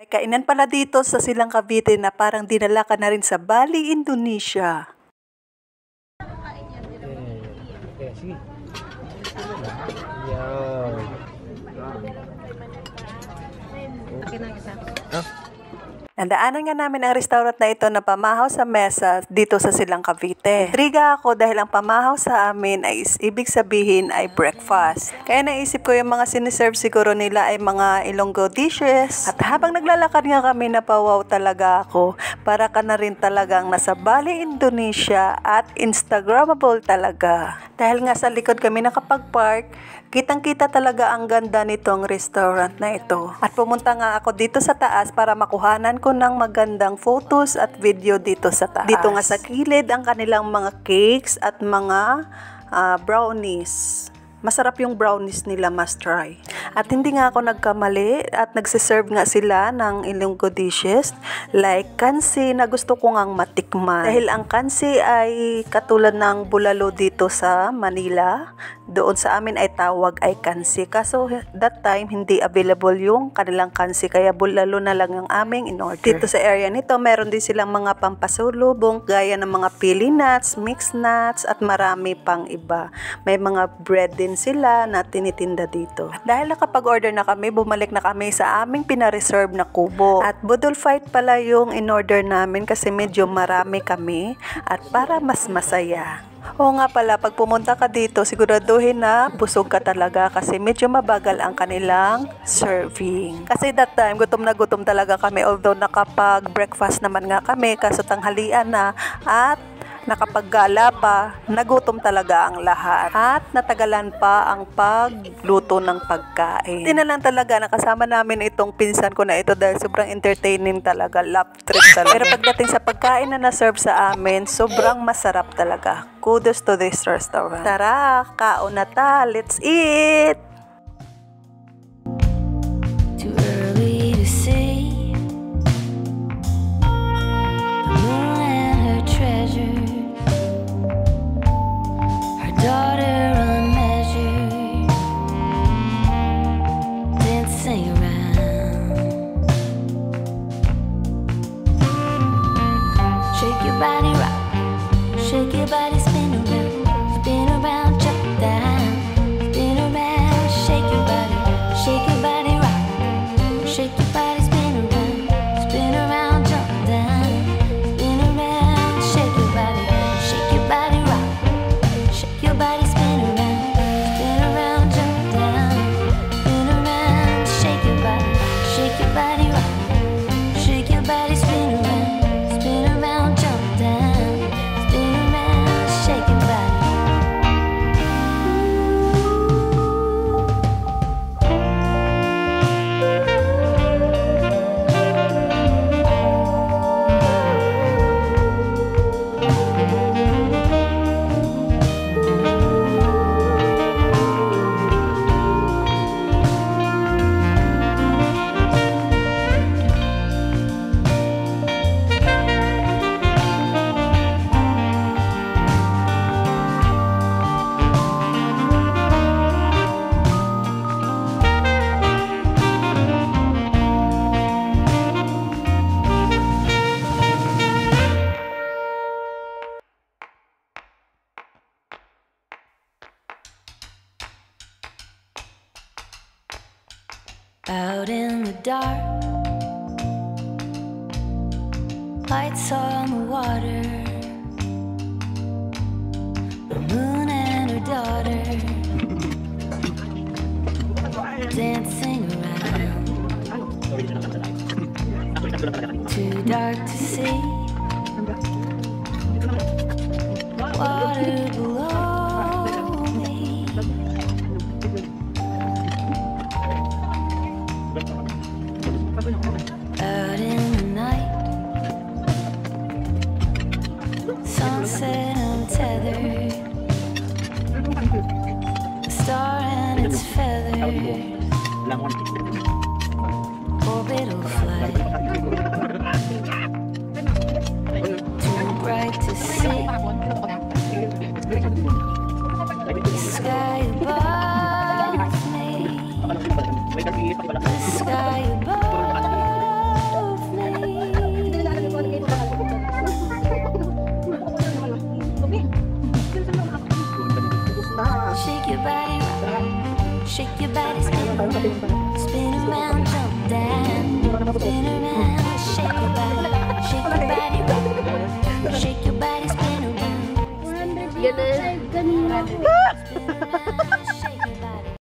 Kainan pala dito sa Silang Cavite na parang dinala ka na rin sa Bali, Indonesia. Okay, sige. Yan. Okay na isa. Nandaanan nga namin ang restaurant na ito na pamahaw sa mesa dito sa Silang Cavite. Intriga ako dahil ang pamahaw sa amin ay ibig sabihin ay breakfast. Kaya naisip ko yung mga siniserve siguro nila ay mga Ilonggo dishes. At habang naglalakad nga kami, napawaw talaga ako. Para ka na rin talagang nasa Bali, Indonesia at Instagrammable talaga. Dahil nga sa likod kami nakapag-park, kitang-kita talaga ang ganda nitong restaurant na ito. At pumunta nga ako dito sa taas para makuhanan ko ng magandang photos at video dito sa taas. Dito nga sa kilid ang kanilang mga cakes at mga brownies. Masarap yung brownies nila, must try. At hindi nga ako nagkamali at nagsiserve nga sila ng Ilonggo dishes like kansi na gusto ko ngang matikman. Dahil ang kansi ay katulad ng bulalo dito sa Manila. Doon sa amin ay tawag ay kansi. Kaso that time hindi available yung kanilang kansi kaya bulalo na lang ang aming in-order. Dito sa area nito meron din silang mga pampasulubong gaya ng mga pili nuts, mixed nuts at marami pang iba. May mga bread din sila na tinitinda dito. Dahil nakapag-order na kami, bumalik na kami sa aming pinareserve na kubo. At budol fight pala yung in-order namin kasi medyo marami kami at para mas masaya. Oo nga pala, pag pumunta ka dito, siguraduhin na busog ka talaga kasi medyo mabagal ang kanilang serving. Kasi that time, gutom na gutom talaga kami although nakapag-breakfast naman nga kami kaso tanghalian na at nakapaggala pa, nagutom talaga ang lahat. At natagalan pa ang pagluto ng pagkain. Hindi na lang talaga nakasama namin itong pinsan ko na ito dahil sobrang entertaining talaga, love trip talaga. Pero pagdating sa pagkain na na-serve sa amin, sobrang masarap talaga. Kudos to this restaurant. Tara, kaon na ta, let's eat! Too early to see the moon and her treasure. Daughter unmeasured, dancing around. Shake your body, rock. Shake your body, spin around, jump down. Spin around, shake your body, rock. Shake your body, spin around, jump down. Spin around, shake your body, rock. Shake your body, spin around, jump down. Spin around, shake your body, rock. Shake your body, spin around, jump down. Spin around, shake your body. Out in the dark, lights on the water, the moon and her daughter dancing around. Too dark to see, water below me. Out in the night, sunset untethered, a star and its feathers, orbital flight, too bright to see, the sky above me, the sky above Spin around, jump down. Spin around, shake your body. Shake your body, rock. Shake your body, spin around. Ganun.